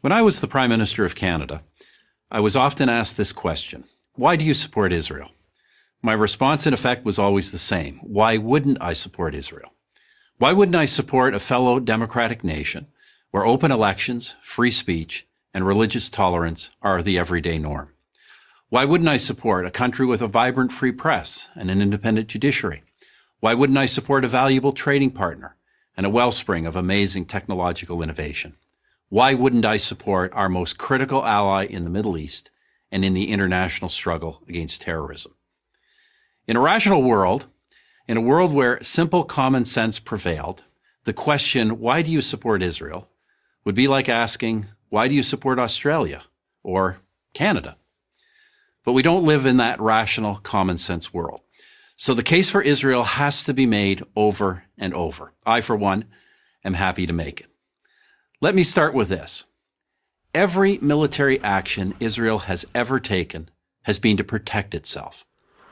When I was the Prime Minister of Canada, I was often asked this question: why do you support Israel? My response, in effect, was always the same. Why wouldn't I support Israel? Why wouldn't I support a fellow democratic nation where open elections, free speech, and religious tolerance are the everyday norm? Why wouldn't I support a country with a vibrant free press and an independent judiciary? Why wouldn't I support a valuable trading partner and a wellspring of amazing technological innovation? Why wouldn't I support our most critical ally in the Middle East and in the international struggle against terrorism? In a rational world, in a world where simple common sense prevailed, the question, why do you support Israel, would be like asking, why do you support Australia or Canada? But we don't live in that rational common sense world. So the case for Israel has to be made over and over. I, for one, am happy to make it. Let me start with this. Every military action Israel has ever taken has been to protect itself.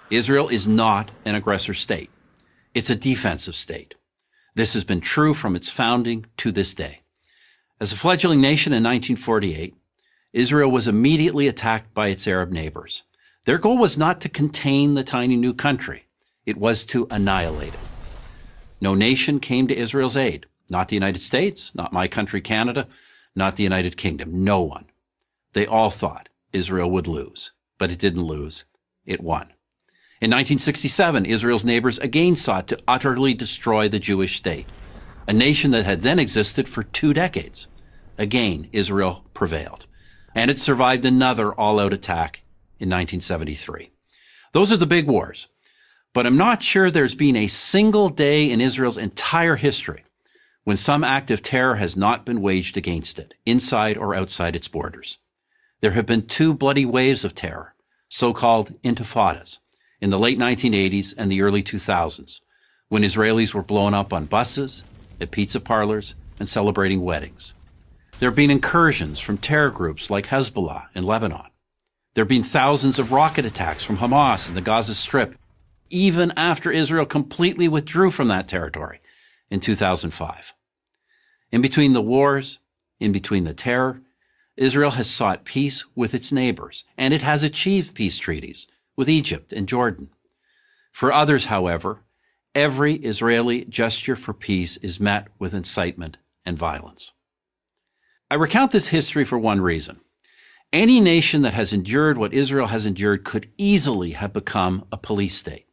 Israel is not an aggressor state. It's a defensive state. This has been true from its founding to this day. As a fledgling nation in 1948, Israel was immediately attacked by its Arab neighbors. Their goal was not to contain the tiny new country. It was to annihilate it. No nation came to Israel's aid. Not the United States, not my country, Canada, not the United Kingdom. No one. They all thought Israel would lose, but it didn't lose. It won. In 1967, Israel's neighbors again sought to utterly destroy the Jewish state, a nation that had then existed for 2 decades. Again, Israel prevailed, and it survived another all-out attack in 1973. Those are the big wars, but I'm not sure there's been a single day in Israel's entire history when some act of terror has not been waged against it, inside or outside its borders. There have been 2 bloody waves of terror, so-called intifadas, in the late 1980s and the early 2000s, when Israelis were blown up on buses, at pizza parlors, and celebrating weddings. There have been incursions from terror groups like Hezbollah in Lebanon. There have been thousands of rocket attacks from Hamas in the Gaza Strip, even after Israel completely withdrew from that territory in 2005. In between the wars, in between the terror, Israel has sought peace with its neighbors, and it has achieved peace treaties with Egypt and Jordan. For others, however, every Israeli gesture for peace is met with incitement and violence. I recount this history for one reason. Any nation that has endured what Israel has endured could easily have become a police state.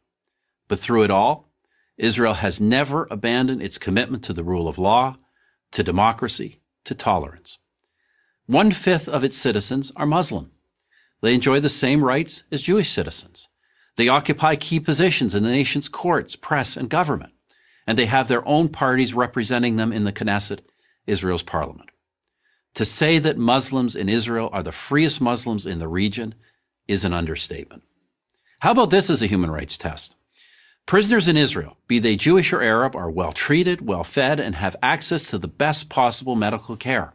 But through it all, Israel has never abandoned its commitment to the rule of law, to democracy, to tolerance. 1/5 of its citizens are Muslim. They enjoy the same rights as Jewish citizens. They occupy key positions in the nation's courts, press, and government, and they have their own parties representing them in the Knesset, Israel's parliament. To say that Muslims in Israel are the freest Muslims in the region is an understatement. How about this as a human rights test? Prisoners in Israel, be they Jewish or Arab, are well treated, well fed, and have access to the best possible medical care.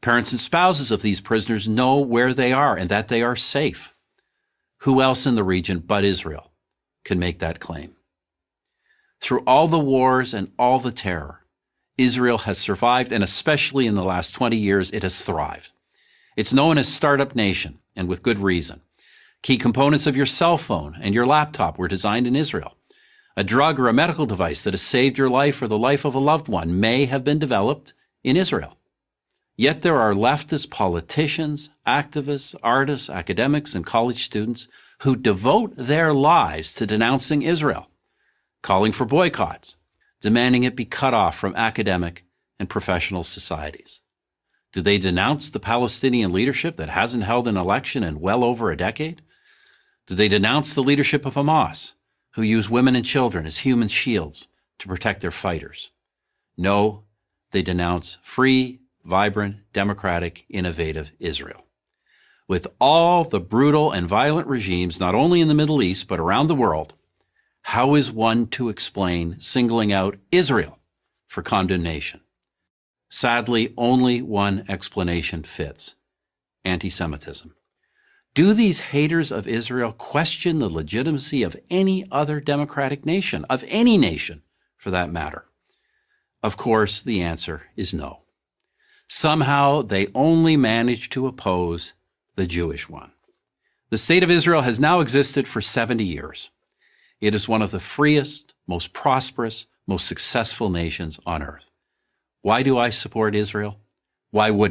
Parents and spouses of these prisoners know where they are and that they are safe. Who else in the region but Israel can make that claim? Through all the wars and all the terror, Israel has survived, and especially in the last 20 years, it has thrived. It's known as Startup Nation, and with good reason. Key components of your cell phone and your laptop were designed in Israel. A drug or a medical device that has saved your life or the life of a loved one may have been developed in Israel. Yet there are leftist politicians, activists, artists, academics, and college students who devote their lives to denouncing Israel, calling for boycotts, demanding it be cut off from academic and professional societies. Do they denounce the Palestinian leadership that hasn't held an election in well over a decade? Do they denounce the leadership of Hamas, who use women and children as human shields to protect their fighters? No, they denounce free, vibrant, democratic, innovative Israel. With all the brutal and violent regimes, not only in the Middle East, but around the world, how is one to explain singling out Israel for condemnation? Sadly, only one explanation fits: anti-Semitism. Do these haters of Israel question the legitimacy of any other democratic nation, of any nation for that matter? Of course, the answer is no. Somehow they only manage to oppose the Jewish one. The State of Israel has now existed for 70 years. It is one of the freest, most prosperous, most successful nations on earth. Why do I support Israel? Why wouldn't